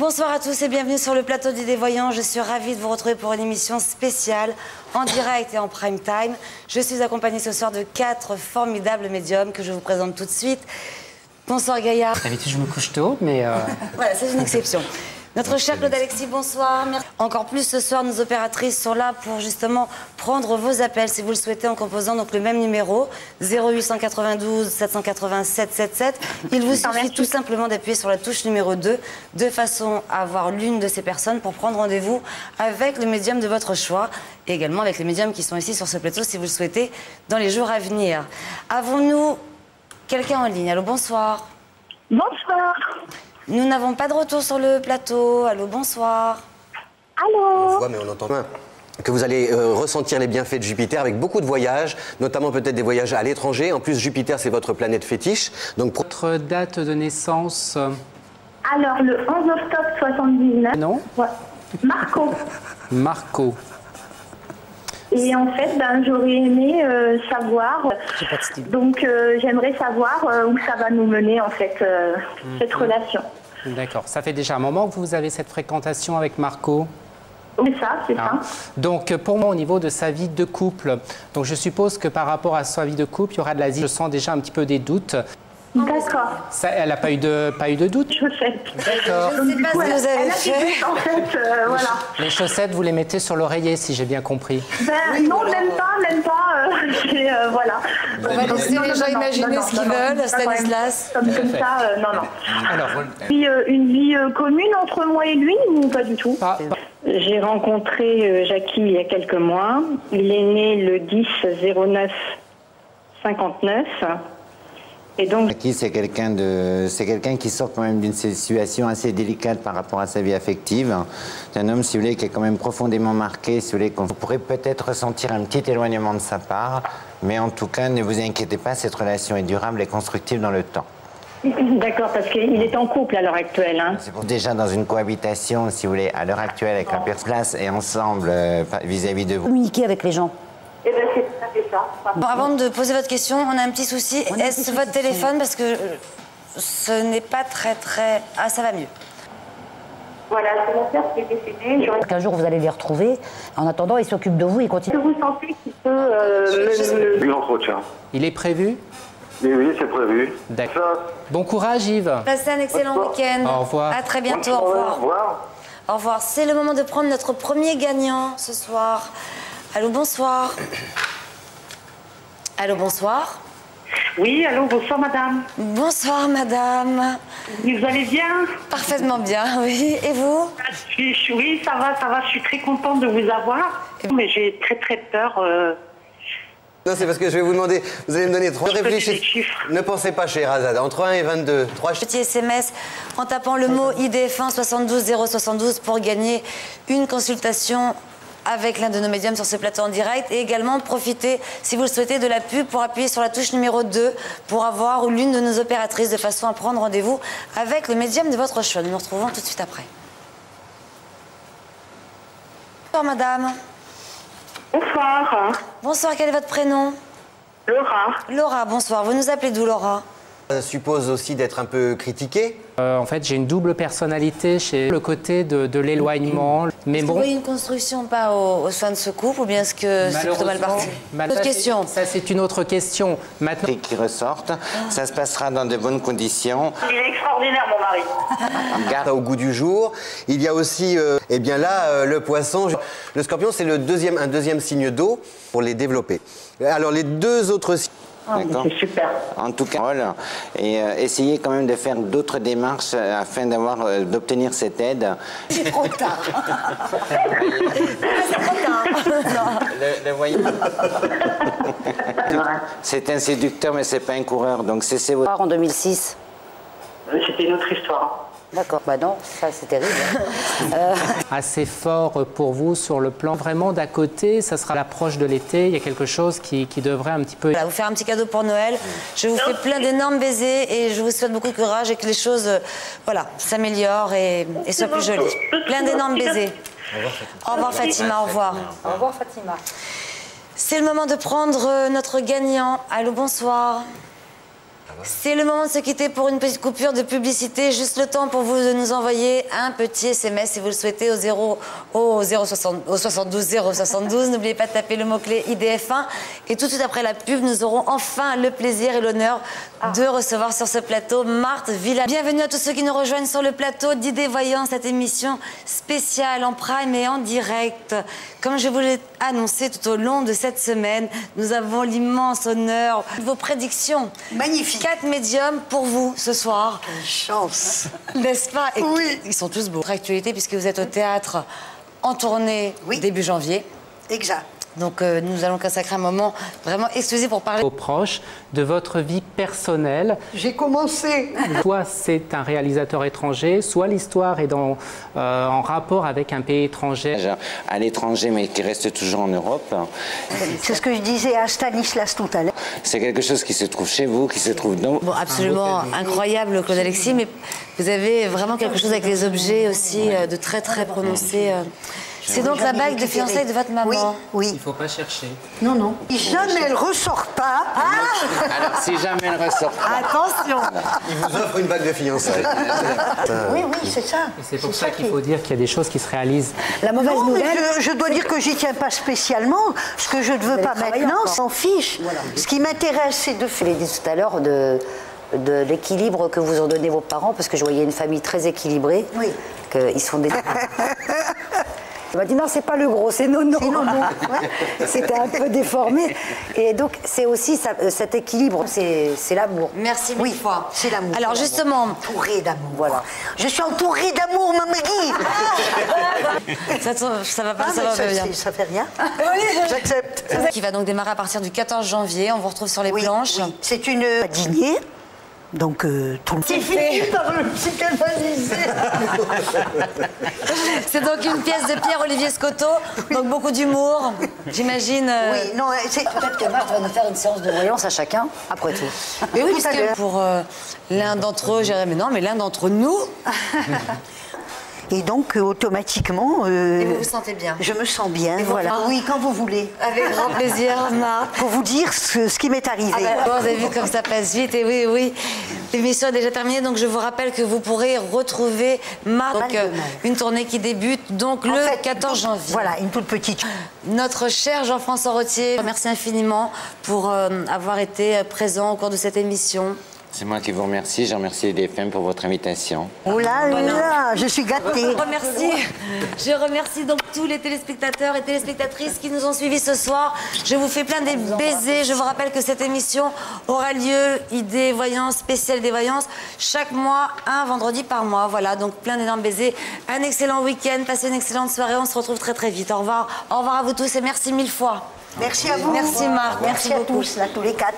Bonsoir à tous et bienvenue sur le plateau des Voyants. Je suis ravie de vous retrouver pour une émission spéciale, en direct et en prime time. Je suis accompagnée ce soir de 4 formidables médiums que je vous présente tout de suite. Bonsoir Gaïa. D'habitude je me couche tôt, mais... Voilà, c'est une exception. Notre cher Claude Alexis, bonsoir. Merci. Encore plus ce soir, nos opératrices sont là pour justement prendre vos appels si vous le souhaitez en composant donc le même numéro 0892 787 77. Il vous suffit tout simplement d'appuyer sur la touche numéro 2 de façon à avoir l'une de ces personnes pour prendre rendez-vous avec le médium de votre choix et également avec les médiums qui sont ici sur ce plateau si vous le souhaitez dans les jours à venir. Avons-nous quelqu'un en ligne? Allô, bonsoir. Bonsoir. Nous n'avons pas de retour sur le plateau. Allô, bonsoir. Allô. On voit, mais on entend moins. Que vous allez ressentir les bienfaits de Jupiter avec beaucoup de voyages, notamment peut-être des voyages à l'étranger. En plus, Jupiter, c'est votre planète fétiche. Donc, Votre date de naissance? Alors, le 11 octobre 79. Non. Ouais. Marco. Marco. Et en fait, j'aurais aimé savoir. Donc, j'aimerais savoir où ça va nous mener, en fait, cette relation. D'accord. Ça fait déjà un moment que vous avez cette fréquentation avec Marco? C'est ça, c'est ça. Donc, pour moi, au niveau de sa vie de couple, donc je suppose que par rapport à sa vie de couple, il y aura de la... Je sens déjà un petit peu des doutes. D'accord. Elle n'a pas eu de doute? Chaussettes. D'accord. Je ne sais pas ce que vous avez fait. En fait, voilà. Les chaussettes, vous les mettez sur l'oreiller, si j'ai bien compris. Non, même pas. Voilà. On va laisser les gens imaginer ce qu'ils veulent, Stanislas. Comme ça, non. Alors, Une vie commune entre moi et lui ou pas du tout? J'ai rencontré Jackie il y a quelques mois. Il est né le 10/09/59. Et donc, Jackie, c'est quelqu'un qui sort quand même d'une situation assez délicate par rapport à sa vie affective. C'est un homme, si vous voulez, qui est quand même profondément marqué, si vous voulez, qu'on pourrait peut-être ressentir un petit éloignement de sa part, mais en tout cas, ne vous inquiétez pas, cette relation est durable et constructive dans le temps. d'accord, parce qu'il est en couple à l'heure actuelle. Hein. C'est déjà dans une cohabitation, si vous voulez, à l'heure actuelle avec la personne place et ensemble vis-à-vis de vous. Communiquer avec les gens. Eh bien, c'est tout à fait ça. Bon, avant de poser votre question, on a un petit souci. Est-ce votre téléphone? Parce que ce n'est pas très... Ah, ça va mieux. Voilà, c'est mon père qui est décédé. Qu'un jour vous allez les retrouver. En attendant, il s'occupe de vous, il Est-ce continue. que vous sentez qu'il peut Oui, l'entretien. il est prévu? Oui, c'est prévu. D'accord. Bon courage, Yves. Passez un excellent week-end. Au revoir. À très bientôt. Bonne Au soirée, revoir. au revoir. Au revoir. C'est le moment de prendre notre premier gagnant ce soir. Allô, bonsoir. Allô, bonsoir. Oui, allô, bonsoir madame. Bonsoir, madame. Vous allez bien? Parfaitement bien, oui. Et vous? Oui, ça va, je suis très contente de vous avoir. Mais j'ai très peur. non, c'est parce que je vais vous demander, vous allez me donner 3 réfléchis. des chiffres. Ne pensez pas, Scheherazade, entre 1 et 22. 3 Petit SMS en tapant le mot IDF1 72 072 pour gagner une consultation avec l'un de nos médiums sur ce plateau en direct et également profiter, si vous le souhaitez, de la pub pour appuyer sur la touche numéro 2 pour avoir l'une de nos opératrices de façon à prendre rendez-vous avec le médium de votre choix. Nous nous retrouvons tout de suite après. Bonsoir madame. Bonsoir. Bonsoir, quel est votre prénom? Laura. Laura, bonsoir. Vous nous appelez d'où, Laura? Ça suppose aussi d'être un peu critiqué. En fait, j'ai une double personnalité chez le côté de l'éloignement. Mais Est-ce que bon, vous voyez une construction pas au sein de ce couple ou bien est-ce que c'est plutôt mal parti? Autre question. Ça, c'est une autre question. Maintenant, Et qui ressortent, ça se passera dans de bonnes conditions. Il est extraordinaire, mon mari. Garde au goût du jour. Il y a aussi, eh bien là, le poisson. Le scorpion, c'est un deuxième signe d'eau pour les développer. Alors, les deux autres signes. D'accord. C'est super. En tout cas, et essayez quand même de faire d'autres démarches afin d'obtenir cette aide. C'est trop tard. C'est trop tard. Le voyez. C'est un séducteur, mais c'est pas un coureur. Donc cessez votre. En 2006. C'était une autre histoire. D'accord, bah non, ça c'est terrible. assez fort pour vous sur le plan vraiment d'à côté. Ça sera l'approche de l'été. Il y a quelque chose qui devrait un petit peu... Voilà, vous faire un petit cadeau pour Noël. Je vous fais plein d'énormes baisers et je vous souhaite beaucoup de courage et que les choses s'améliorent et soient plus jolies. Plein d'énormes baisers. Au revoir Fatima, au revoir. Au revoir Fatima. C'est le moment de prendre notre gagnant. Allô, bonsoir. C'est le moment de se quitter pour une petite coupure de publicité. Juste le temps pour vous de nous envoyer un petit SMS si vous le souhaitez au 72 072. N'oubliez pas de taper le mot-clé IDF1. Et tout de suite après la pub, nous aurons enfin le plaisir et l'honneur de recevoir sur ce plateau Marthe Villa. Bienvenue à tous ceux qui nous rejoignent sur le plateau d'Idées Voyant, cette émission spéciale en prime et en direct. Comme je vous l'ai annoncé tout au long de cette semaine, nous avons l'immense honneur de vos prédictions. Magnifique. 4 médiums pour vous ce soir. Quelle chance. N'est-ce pas? Et oui. Ils sont tous beaux. Votre actualité, puisque vous êtes au théâtre en tournée début janvier. Exact. Donc nous allons consacrer un moment vraiment exclusif pour parler aux proches de votre vie personnelle. J'ai commencé. Soit c'est un réalisateur étranger, soit l'histoire est en rapport avec un pays étranger. À l'étranger, mais qui reste toujours en Europe. C'est ce que je disais à Stanislas tout à l'heure. C'est quelque chose qui se trouve chez vous, qui se trouve dans... Bon, absolument incroyable, Claude Alexis, mais vous avez vraiment quelque chose avec les objets aussi de très très prononcé. C'est donc la bague de fiançailles de votre maman. Oui. Il ne faut pas chercher. Non, non. Si jamais elle ressort pas... Alors, si jamais elle ressort pas... Attention. Il vous offre une bague de fiançailles. Oui, oui, c'est ça. Et c'est pour ça qu'il faut dire qu'il y a des choses qui se réalisent. La mauvaise Non, mais nouvelle... je dois dire que j'y tiens pas spécialement. Ce que je ne veux pas maintenant, s'en fiche. Voilà. Ce qui m'intéresse, c'est de faire... Je l'ai dit tout à l'heure de l'équilibre que vous ont donné vos parents, parce que je voyais une famille très équilibrée. Oui. Ils sont des... Il m'a dit non, c'est pas le gros, c'est Nono. C'est Nono. C'était un peu déformé. Et donc, c'est aussi cet équilibre, c'est l'amour. Merci mille fois. C'est l'amour. Alors justement... Entourée d'amour. Voilà. Je suis entourée d'amour, ma Maggie. ça va pas, ça va pas bien. Ça fait rien. J'accepte. Qui va donc démarrer à partir du 14 janvier. On vous retrouve sur les planches. Oui. C'est une dîner. Donc, tout le monde. C'est fini par le psychanalyser. C'est donc une pièce de Pierre-Olivier Scotto, donc beaucoup d'humour, j'imagine. Oui, non, c'est... Peut-être que Marthe va nous faire une séance de voyance à chacun, après tout. Mais oui, parce que pour l'un d'entre eux, je dirais, mais non, mais l'un d'entre nous... Et donc, automatiquement... Et vous vous sentez bien? Je me sens bien, voilà. Oui, quand vous voulez. Avec grand plaisir, Marthe. Pour vous dire ce qui m'est arrivé. Bon, vous avez vu comme ça passe vite, et oui, oui. L'émission est déjà terminée, donc je vous rappelle que vous pourrez retrouver Marthe, donc, une tournée qui débute donc le 14 janvier. Voilà, une toute petite. Notre cher Jean-François Rottier, merci infiniment pour avoir été présent au cours de cette émission. C'est moi qui vous remercie. Je remercie IDF1 pour votre invitation. Oh là là, je suis gâtée. Je remercie donc tous les téléspectateurs et téléspectatrices qui nous ont suivis ce soir. Je vous fais plein des baisers. Je vous rappelle que cette émission aura lieu, Idées Voyance, spéciale des voyances, chaque mois, un vendredi par mois. Voilà, donc plein d'énormes baisers. Un excellent week-end, passez une excellente soirée. On se retrouve très très vite. Au revoir à vous tous et merci mille fois. Merci à vous. Merci Marc. Merci à tous, là, tous les 4.